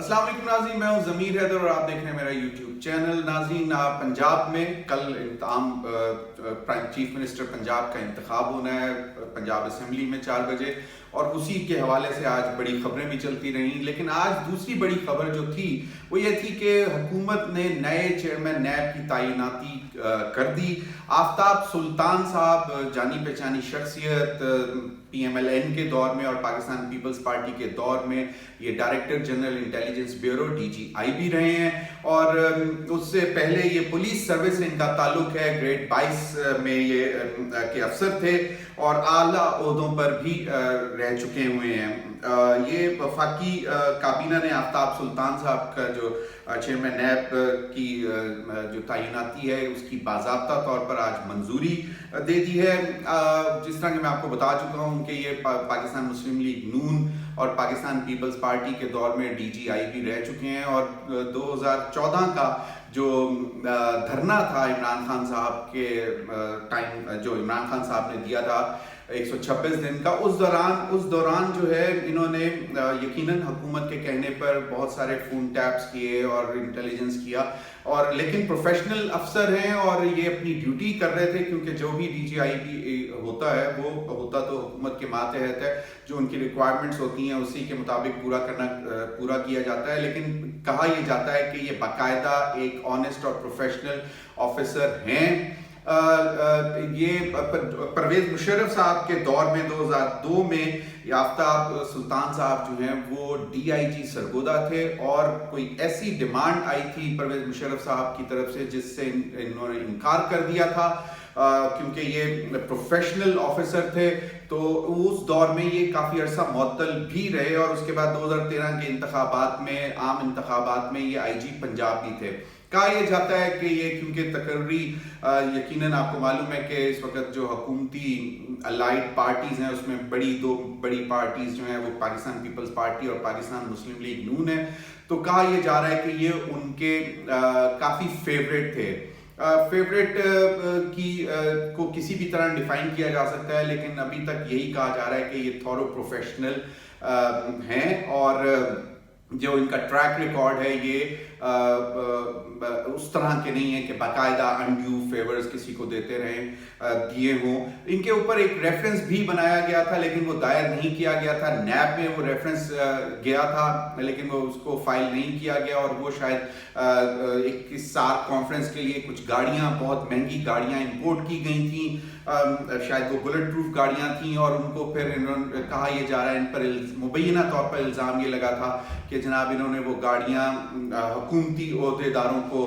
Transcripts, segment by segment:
अस्सलाम वालेकुम नाज़रीन, मैं हूं ज़मीर हैदर और आप देख रहे हैं मेरा यूट्यूब चैनल। नाज़रीन, पंजाब में कल चीफ मिनिस्टर पंजाब का इंतखाब होना है पंजाब असम्बली में 4 बजे, और उसी के हवाले से आज बड़ी खबरें भी चलती रहीं। लेकिन आज दूसरी बड़ी खबर जो थी वो ये थी कि हुकूमत ने नए चेयरमैन नैब की तैनाती कर दी। आफ्ताब सुल्तान साहब जानी पहचानी शख्सियत, PMLN के दौर में और पाकिस्तान पीपल्स पार्टी के दौर में ये director general intelligence bureau DGI भी रहे हैं, और उससे पहले ये पुलिस सर्विस से इनका ताल्लुक है। ग्रेड 22 में ये के अफसर थे और आला ओहदों पर भी रह चुके हुए हैं। ये वफाकी काबीना ने आफ्ताब सुल्तान साहब का जो चेयरमैन नैब की जो तैनाती है उसकी बाज़ाब्ता तौर पर आज मंजूरी दे दी है। जिस तरह कि मैं आपको बता चुका हूँ कि ये पाकिस्तान मुस्लिम लीग नून और पाकिस्तान पीपल्स पार्टी के दौर में DGI भी रह चुके हैं, और 2014 का जो धरना था इमरान खान साहब के टाइम, जो इमरान खान साहब ने दिया था 126 दिन का, उस दौरान जो है इन्होंने यकीनन हुकूमत के कहने पर बहुत सारे फोन टैप्स किए और इंटेलिजेंस किया, और लेकिन प्रोफेशनल अफसर हैं और ये अपनी ड्यूटी कर रहे थे, क्योंकि जो भी DGI भी होता है वो होता तो हुकूमत के मातहत है, जो उनकी रिक्वायरमेंट्स होती हैं उसी के मुताबिक पूरा किया जाता है। लेकिन कहा यह जाता है कि ये बाकायदा एक ऑनेस्ट और प्रोफेशनल ऑफिसर हैं। ये परवेज मुशर्रफ साहब के दौर में 2002 में आफ्ताब सुल्तान साहब जो हैं वो DIG सरगोदा थे, और कोई ऐसी डिमांड आई थी परवेज मुशर्रफ साहब की तरफ से जिससे इन्होंने इनकार कर दिया था, क्योंकि ये प्रोफेशनल ऑफिसर थे। तो उस दौर में ये काफ़ी अरसा मुअत्तल भी रहे, और उसके बाद 2013 के इंतखाबात में, आम इंतखाबात में ये IG पंजाब भी थे। कहा यह जाता है कि ये क्योंकि तकर्री यकीनन आपको मालूम है कि इस वक्त जो हुकूमती अलाइड पार्टीज़ हैं उसमें दो बड़ी पार्टीज़ जो हैं वो पाकिस्तान पीपल्स पार्टी और पाकिस्तान मुस्लिम लीग नून है। तो कहा यह जा रहा है कि ये उनके काफ़ी फेवरेट थे। फेवरेट को किसी भी तरह डिफाइन किया जा सकता है, लेकिन अभी तक यही कहा जा रहा है कि ये थॉरो प्रोफेशनल हैं, और जो इनका ट्रैक रिकॉर्ड है ये उस तरह के नहीं है कि बाकायदा अनड्यू फेवर्स किसी को दिए हों। इनके ऊपर एक रेफरेंस भी बनाया गया था, लेकिन वो दायर नहीं किया गया था। नैब में वो रेफरेंस गया था, लेकिन वो उसको फाइल नहीं किया गया, और वो शायद एक सार्क कॉन्फ्रेंस के लिए कुछ गाड़ियां, बहुत महंगी गाड़ियां इंपोर्ट की गई थी, शायद वो बुलेट प्रूफ गाड़ियां थी, और उनको फिर इन्होंने कहा यह जा रहा है, इन पर मुबैना तौर पर इल्ज़ाम ये लगा था कि जनाब इन्होंने वो गाड़ियां हुकूमती ओहदेदारों को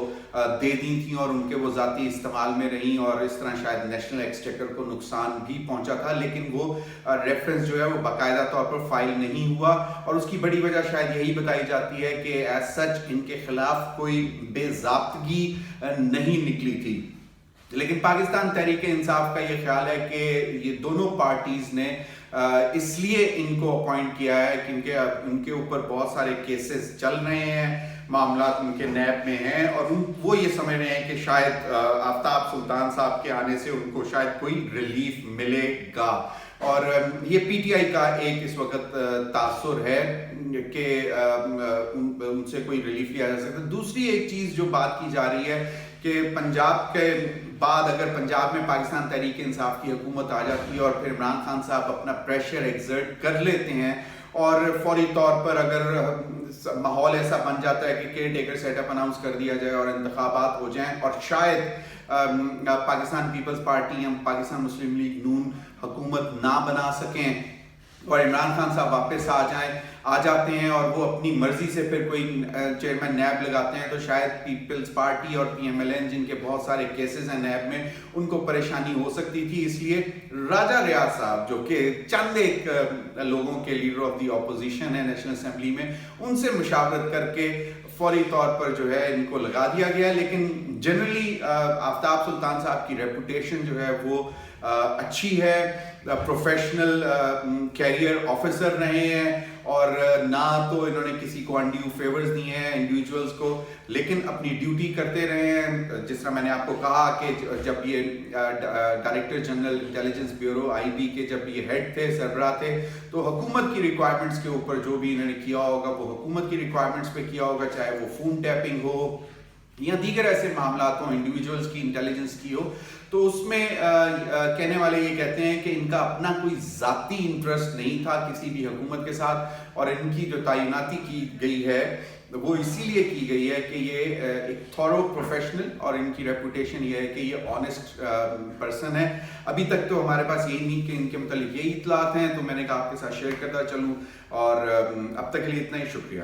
दे दी थी और उनके वो ज़ाती इस्तेमाल में रहीं, और इस तरह शायद नेशनल एक्सचेकर को नुकसान भी पहुंचा था। लेकिन वो रेफरेंस जो है वो बाकायदा तौर पर फाइल नहीं हुआ, और उसकी बड़ी वजह शायद यही बताई जाती है कि एज सच इनके खिलाफ कोई बेज़ाब्तगी नहीं निकली थी। लेकिन पाकिस्तान तहरीक इंसाफ का ये ख्याल है कि ये दोनों पार्टीज़ ने इसलिए इनको अपॉइंट किया है क्योंकि उनके ऊपर बहुत सारे केसेस चल रहे हैं, मामला उनके नैब में हैं, और वो ये समझ रहे हैं कि शायद आफ्ताब सुल्तान साहब के आने से उनको शायद कोई रिलीफ मिलेगा। और ये PTI का एक इस वक्त तासुर है कि उनसे कोई रिलीफ लिया जा सकता है। दूसरी एक चीज़ जो बात की जा रही है कि पंजाब के बाद अगर पंजाब में पाकिस्तान तहरीक इंसाफ की हुकूमत आ जाती है और फिर इमरान खान साहब अपना प्रेशर एक्सर्ट कर लेते हैं, और फौरी तौर पर अगर माहौल ऐसा बन जाता है कि केयर टेकर सेटअप अनाउंस कर दिया जाए और इंतखाबात हो जाएं, और शायद पाकिस्तान पीपल्स पार्टी या पाकिस्तान मुस्लिम लीग नून हुकूमत ना बना सकें और इमरान खान साहब वापस आ जाते हैं और वो अपनी मर्जी से फिर कोई चेयरमैन नैब लगाते हैं, तो शायद पीपल्स पार्टी और PMLN जिनके बहुत सारे केसेस हैं नैब में, उनको परेशानी हो सकती थी। इसलिए राजा रियाज साहब जो कि चंद एक लोगों के लीडर ऑफ द ऑपोजिशन है नेशनल असेंबली में, उनसे मुशावरत करके फौरी तौर पर जो है इनको लगा दिया गया। लेकिन जनरली आफ्ताब सुल्तान साहब की रेपुटेशन जो है वो अच्छी है, प्रोफेशनल कैरियर ऑफिसर रहे हैं, اور نہ تو انہوں نے کسی کو انڈیو فیورز دیے ہیں انڈیویجولز کو، لیکن اپنی ڈیوٹی کرتے رہے ہیں. جس طرح میں نے آپ کو کہا کہ جب یہ director general intelligence bureau IB کے جب یہ ہیڈ تھے، سربراہ تھے، تو حکومت کی ریکوائرمنٹس کے اوپر جو بھی انہوں نے کیا ہوگا وہ حکومت کی ریکوائرمنٹس پہ کیا ہوگا، چاہے وہ فون ٹیپنگ ہو یا دیگر ایسے معاملات ہوں، انڈیویجولز کی انٹیلیجنس کی ہو. تو اس میں کہنے والے یہ کہتے ہیں کہ ان کا اپنا کوئی ذاتی انٹرسٹ نہیں تھا کسی بھی حکومت کے ساتھ، اور ان کی جو تعیناتی کی گئی ہے وہ اسی لیے کی گئی ہے کہ یہ ایک تھورو پروفیشنل، اور ان کی ریپوٹیشن یہ ہے کہ یہ آنیسٹ پرسن ہے. ابھی تک تو ہمارے پاس یہی نہیں کہ ان کے متعلق یہی اطلاعات ہیں، تو میں نے کہا آپ کے ساتھ شیئر کرتا چلوں، اور اب تک کے لیے اتنا ہی. شکریہ.